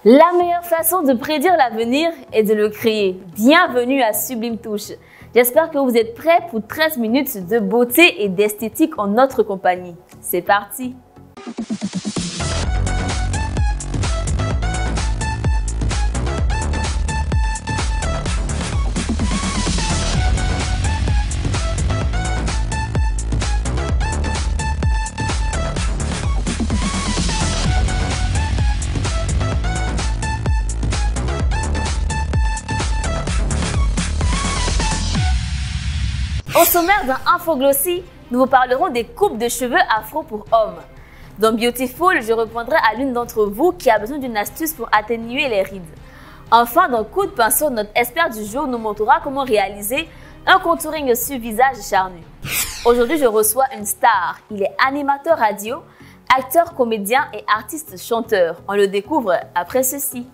La meilleure façon de prédire l'avenir est de le créer. Bienvenue à Sublime Touche. J'espère que vous êtes prêts pour 13 minutes de beauté et d'esthétique en notre compagnie. C'est parti! Au sommaire d'un Infoglossy, nous vous parlerons des coupes de cheveux afro pour hommes. Dans Beautiful, je répondrai à l'une d'entre vous qui a besoin d'une astuce pour atténuer les rides. Enfin, dans Coup de pinceau, notre expert du jour nous montrera comment réaliser un contouring sur visage charnu. Aujourd'hui, je reçois une star. Il est animateur radio, acteur, comédien et artiste chanteur. On le découvre après ceci.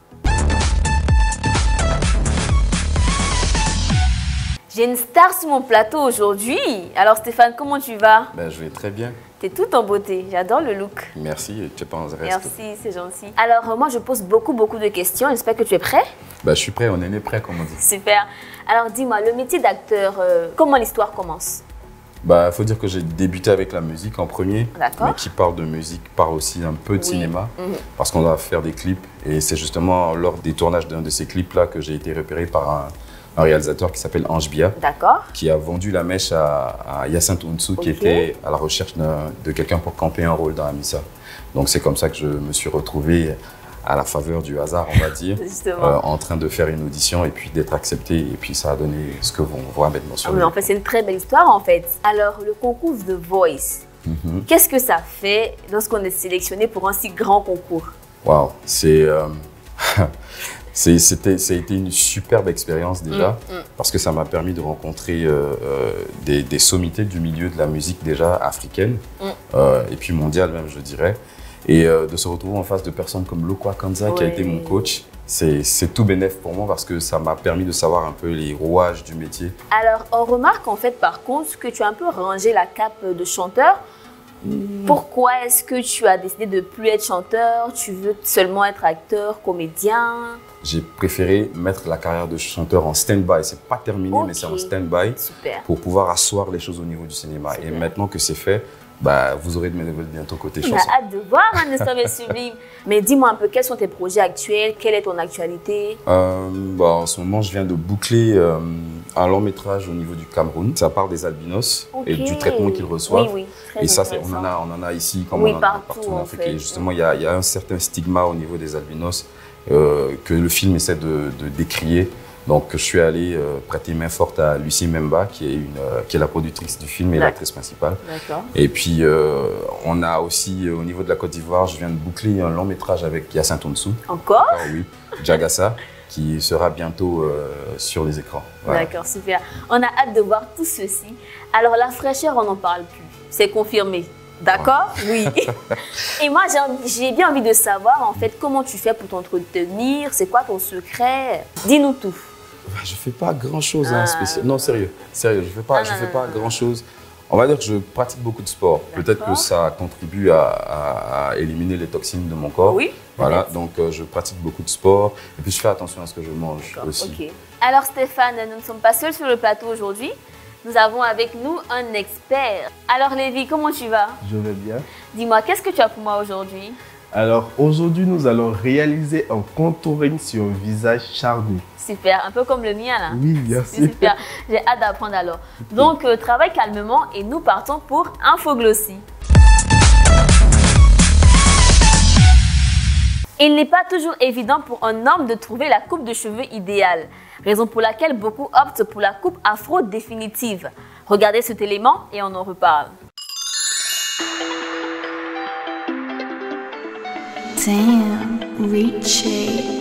J'ai une star sur mon plateau aujourd'hui. Alors Stéphane, comment tu vas? Je vais très bien. Tu es toute en beauté, j'adore le look. Merci, tu penses reste. Merci, c'est gentil. Alors moi je pose beaucoup de questions, j'espère que tu es prêt? Je suis prêt, on est né prêt comme on dit. Super. Alors dis-moi, le métier d'acteur, comment l'histoire commence? Faut dire que j'ai débuté avec la musique en premier. D'accord. Mais qui parle de musique parle aussi un peu de cinéma. Parce qu'on doit faire des clips. Et c'est justement lors des tournages d'un de ces clips-là que j'ai été repéré par un réalisateur qui s'appelle Ange Bia, qui a vendu la mèche à Hyacinthe Ounsou, qui était à la recherche de quelqu'un pour camper un rôle dans Amissa. Donc c'est comme ça que je me suis retrouvé à la faveur du hasard, on va dire, en train de faire une audition et puis d'être accepté. Et puis ça a donné ce que vous voyez maintenant sur En fait, c'est une très belle histoire en fait. Alors, le concours The Voice, qu'est-ce que ça fait lorsqu'on est sélectionné pour un si grand concours? Waouh, ça a été une superbe expérience déjà, parce que ça m'a permis de rencontrer des sommités du milieu de la musique déjà africaine, et puis mondiale même, je dirais. Et de se retrouver en face de personnes comme Lokwa Kanza, qui a été mon coach, c'est tout bénef pour moi parce que ça m'a permis de savoir un peu les rouages du métier. Alors, on remarque en fait par contre que tu as un peu rangé la cape de chanteur. Pourquoi est-ce que tu as décidé de ne plus être chanteur? Tu veux seulement être acteur, comédien? J'ai préféré mettre la carrière de chanteur en stand-by. C'est pas terminé, mais c'est en stand-by pour pouvoir asseoir les choses au niveau du cinéma. Super. Et maintenant que c'est fait, vous aurez de mes nouvelles bientôt côté chanson. On a hâte de voir, Nous sommes sublimes. Mais dis-moi un peu, quels sont tes projets actuels? Quelle est ton actualité? En ce moment, je viens de boucler un long métrage au niveau du Cameroun. Ça part des albinos et du traitement qu'ils reçoivent. Et ça, on en a ici, comme on en a partout en Afrique. Et justement, il y a un certain stigma au niveau des albinos que le film essaie de décrier. Donc, je suis allé prêter main forte à Lucie Memba, qui est la productrice du film et l'actrice principale. Et puis, on a aussi, au niveau de la Côte d'Ivoire, je viens de boucler un long métrage avec Hyacinthe Ounsou. Encore? Oui, Jagassa, qui sera bientôt sur les écrans. Voilà. D'accord, super. On a hâte de voir tout ceci. Alors, la fraîcheur, on n'en parle plus. C'est confirmé. D'accord? Oui. Et moi, j'ai bien envie de savoir, en fait, comment tu fais pour t'entretenir? C'est quoi ton secret? Dis-nous tout. Je ne fais pas grand-chose spécial. Non, sérieux, je ne fais pas grand-chose. On va dire que je pratique beaucoup de sport. Peut-être que ça contribue à éliminer les toxines de mon corps. Oui. Voilà, donc je pratique beaucoup de sport. Et puis, je fais attention à ce que je mange aussi. Okay. Alors, Stéphane, nous ne sommes pas seuls sur le plateau aujourd'hui. Nous avons avec nous un expert. Alors Lévi, comment tu vas? Je vais bien. Dis-moi, qu'est-ce que tu as pour moi aujourd'hui? Alors aujourd'hui, nous allons réaliser un contouring sur un visage charnu. Super, un peu comme le mien là. Oui, bien sûr. Super, j'ai hâte d'apprendre alors. Donc travaille calmement et nous partons pour Infoglossy. Il n'est pas toujours évident pour un homme de trouver la coupe de cheveux idéale. Raison pour laquelle beaucoup optent pour la coupe afro définitive. Regardez cet élément et on en reparle. Damn, Richie.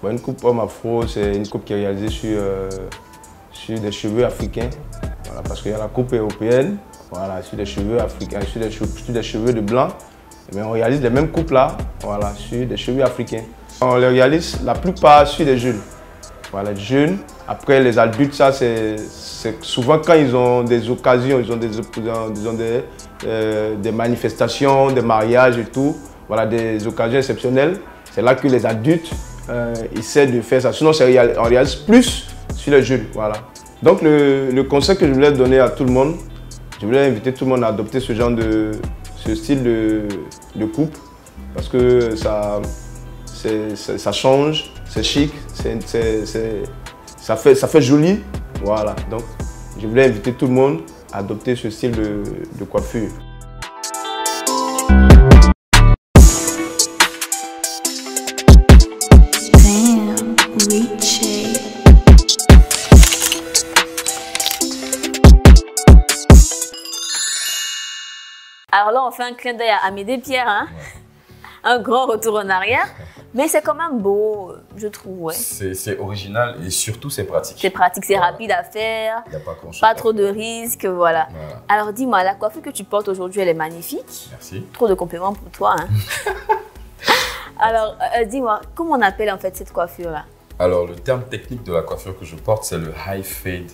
Une coupe homme afro, c'est une coupe qui est réalisée sur des cheveux africains. Voilà, parce qu'il y a la coupe européenne, voilà, sur des cheveux africains, sur des cheveux de blanc. Mais on réalise les mêmes coupes là, voilà, sur des cheveux africains. On les réalise la plupart sur des jeunes. Voilà, jeunes. Après les adultes, ça c'est souvent quand ils ont des occasions, ils ont des manifestations, des mariages et tout. Voilà, des occasions exceptionnelles. C'est là que les adultes essaient de faire ça. Sinon, on réalise plus sur les jeunes. Voilà. Donc le conseil que je voulais donner à tout le monde, je voulais inviter tout le monde à adopter ce style de coupe parce que ça change, c'est chic, ça fait joli. Voilà, donc je voulais inviter tout le monde à adopter ce style de coiffure. Damn, Richie. Alors là, on fait un clin d'œil à Amédée Pierre, hein? Ouais. Un grand retour en arrière, mais c'est quand même beau, je trouve. Ouais. C'est original et surtout c'est pratique. C'est pratique, c'est rapide à faire, pas trop de risques, voilà. Alors dis-moi, la coiffure que tu portes aujourd'hui, elle est magnifique. Merci. Trop de compliments pour toi. Hein? Alors dis-moi, comment on appelle en fait cette coiffure-là? Alors le terme technique de la coiffure que je porte, c'est le high fade.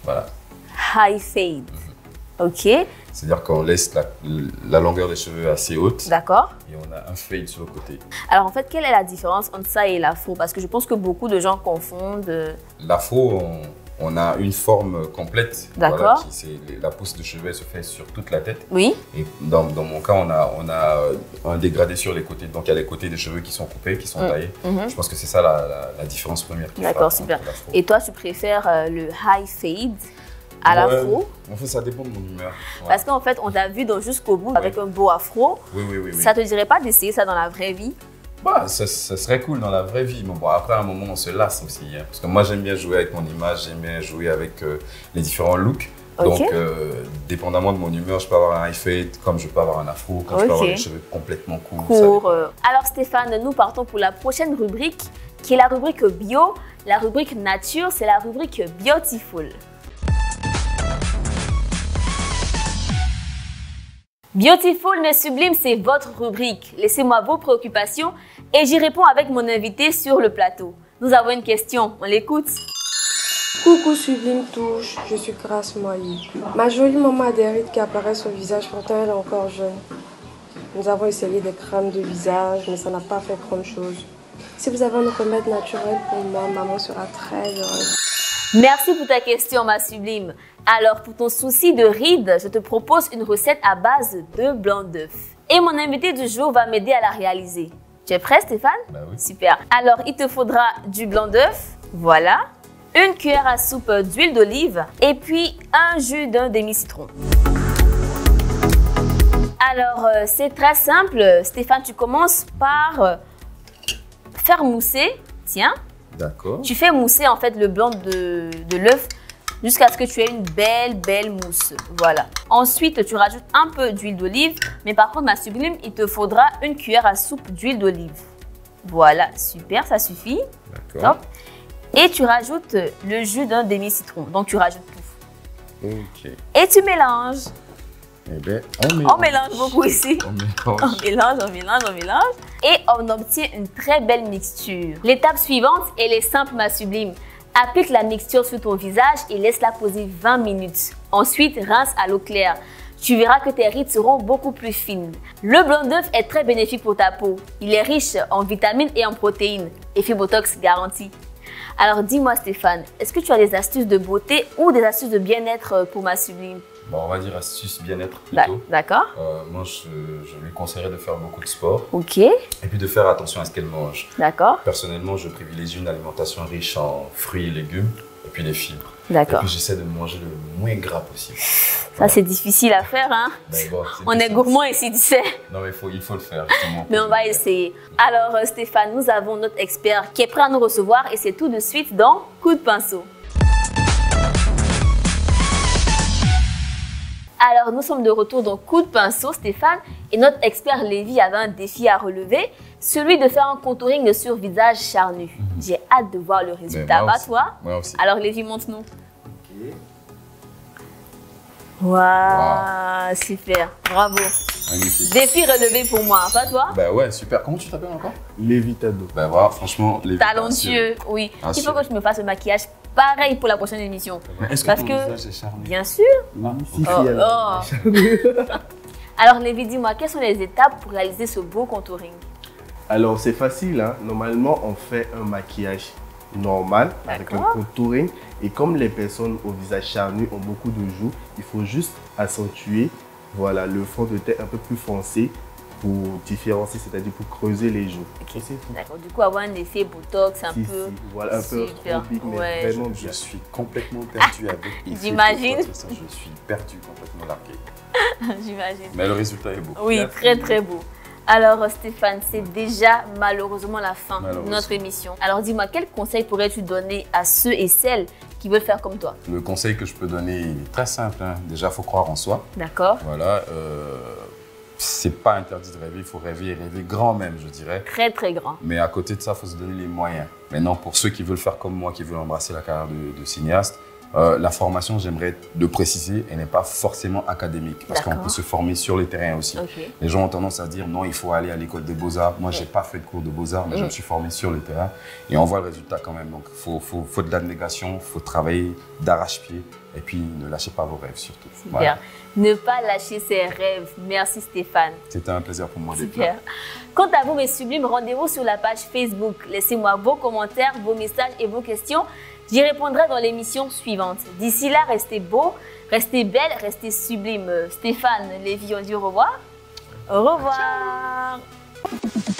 Voilà. High fade. Ok. C'est-à-dire qu'on laisse la longueur des cheveux assez haute. D'accord. Et on a un fade sur le côté. Alors en fait, quelle est la différence entre ça et l'afro? Parce que je pense que beaucoup de gens confondent. L'afro, on a une forme complète. D'accord. Voilà, la pousse de cheveux se fait sur toute la tête. Oui. Et dans mon cas, on a un dégradé sur les côtés. Donc il y a les côtés des cheveux qui sont coupés, qui sont taillés. Je pense que c'est ça la différence première. D'accord, super. Et toi, tu préfères le high fade à l'afro? En fait, ça dépend de mon humeur. Ouais. Parce qu'en fait, on t'a vu dans Jusqu'au bout avec un beau afro. Oui. Ça te dirait pas d'essayer ça dans la vraie vie? Bah, ça serait cool dans la vraie vie. Mais bon, après, à un moment, on se lasse aussi. Hein, parce que moi, j'aime bien jouer avec mon image, j'aime bien jouer avec les différents looks. Donc, dépendamment de mon humeur, je peux avoir un high fade, comme je peux avoir un afro, comme je peux avoir les cheveux complètement courts. Alors Stéphane, nous partons pour la prochaine rubrique, qui est la rubrique bio. La rubrique nature, c'est la rubrique Beautiful. Beautiful mais sublime, c'est votre rubrique. Laissez-moi vos préoccupations et j'y réponds avec mon invité sur le plateau. Nous avons une question, on l'écoute. Coucou Sublime Touche, je suis Grace Moyi. Ma jolie maman a des rides qui apparaissent au visage, pourtant elle est encore jeune. Nous avons essayé des crèmes de visage, mais ça n'a pas fait grand chose. Si vous avez un remède naturel pour moi, maman sera très heureuse. Merci pour ta question, ma sublime. Alors, pour ton souci de rides, je te propose une recette à base de blanc d'œuf. Et mon invité du jour va m'aider à la réaliser. Tu es prêt, Stéphane? Bah oui. Super. Alors, il te faudra du blanc d'œuf, voilà, une cuillère à soupe d'huile d'olive et puis un jus d'un demi-citron. Alors, c'est très simple. Stéphane, tu commences par faire mousser. Tiens. D'accord. Tu fais mousser en fait le blanc de l'œuf jusqu'à ce que tu aies une belle mousse. Voilà. Ensuite, tu rajoutes un peu d'huile d'olive. Mais par contre, ma sublime, il te faudra une cuillère à soupe d'huile d'olive. Voilà, super, ça suffit. D'accord. Et tu rajoutes le jus d'un demi-citron. Donc, tu rajoutes tout. Ok. Et tu mélanges. Eh bien, on mélange beaucoup ici. On mélange. Et on obtient une très belle mixture. L'étape suivante, elle est simple, ma sublime. Applique la mixture sur ton visage et laisse-la poser 20 minutes. Ensuite, rince à l'eau claire. Tu verras que tes rides seront beaucoup plus fines. Le blanc d'œuf est très bénéfique pour ta peau. Il est riche en vitamines et en protéines. Effet Botox garanti. Alors dis-moi Stéphane, est-ce que tu as des astuces de beauté ou des astuces de bien-être pour ma sublime? Bon, on va dire astuce bien-être plutôt. D'accord. Moi, je lui conseillerais de faire beaucoup de sport. Ok. Et puis de faire attention à ce qu'elle mange. D'accord. Personnellement, je privilégie une alimentation riche en fruits et légumes et puis des fibres. D'accord. Et puis j'essaie de manger le moins gras possible. Ça, c'est difficile à faire, hein? Bon, on est gourmand ici, tu sais. Non, mais il faut le faire, justement. Mais on va essayer. Alors, Stéphane, nous avons notre expert qui est prêt à nous recevoir et c'est tout de suite dans Coup de pinceau. Alors, nous sommes de retour dans Coup de pinceau, Stéphane, et notre expert Lévi avait un défi à relever, celui de faire un contouring sur visage charnu. J'ai hâte de voir le résultat. Va toi? Moi aussi. Alors, Lévi, montre-nous. Ok. Waouh, super, bravo. Magnifique. Défi relevé pour moi, pas toi? Bah ouais, super. Comment tu t'appelles encore? Lévitado. Bah voilà, franchement, talentueux, oui. Il faut que je me fasse le maquillage pareil pour la prochaine émission. Est-ce que ton visage est charmé? Bien sûr. Magnifique. Alors Lévi, dis-moi, quelles sont les étapes pour réaliser ce beau contouring? Alors c'est facile, hein? Normalement on fait un maquillage normal avec un contouring et comme les personnes au visage charnu ont beaucoup de joues, il faut juste accentuer voilà, le fond de teint un peu plus foncé pour différencier, c'est-à-dire pour creuser les joues. Okay. D'accord, du coup avoir un effet botox un peu voilà, un peu trop big, mais vraiment bien. Je suis complètement perdu avec j'imagine. Je suis perdu, complètement largué. J'imagine. Mais le résultat est beau. Oui, très très beau. Alors Stéphane, c'est déjà malheureusement la fin de notre émission. Alors dis-moi, quel conseil pourrais-tu donner à ceux et celles qui veulent faire comme toi? Le conseil que je peux donner est très simple. Hein. Déjà, il faut croire en soi. D'accord. Voilà. C'est pas interdit de rêver, il faut rêver et rêver grand même, je dirais. Très très grand. Mais à côté de ça, il faut se donner les moyens. Maintenant, pour ceux qui veulent faire comme moi, qui veulent embrasser la carrière de cinéaste, la formation, j'aimerais le préciser, elle n'est pas forcément académique. Parce qu'on peut se former sur le terrain aussi. Okay. Les gens ont tendance à dire non, il faut aller à l'école des beaux-arts. Moi, je n'ai pas fait de cours de beaux-arts, mais je me suis formé sur le terrain. Et on voit le résultat quand même. Donc, il faut de l'abnégation, il faut travailler d'arrache-pied. Et puis, ne lâchez pas vos rêves surtout. Super. Voilà. Ne pas lâcher ses rêves. Merci Stéphane. C'était un plaisir pour moi d'être là. Quant à vous, mes sublimes, rendez-vous sur la page Facebook. Laissez-moi vos commentaires, vos messages et vos questions. J'y répondrai dans l'émission suivante. D'ici là, restez beaux, restez belles, restez sublimes. Stéphane, Lévi, on dit au revoir. Au revoir. Ciao.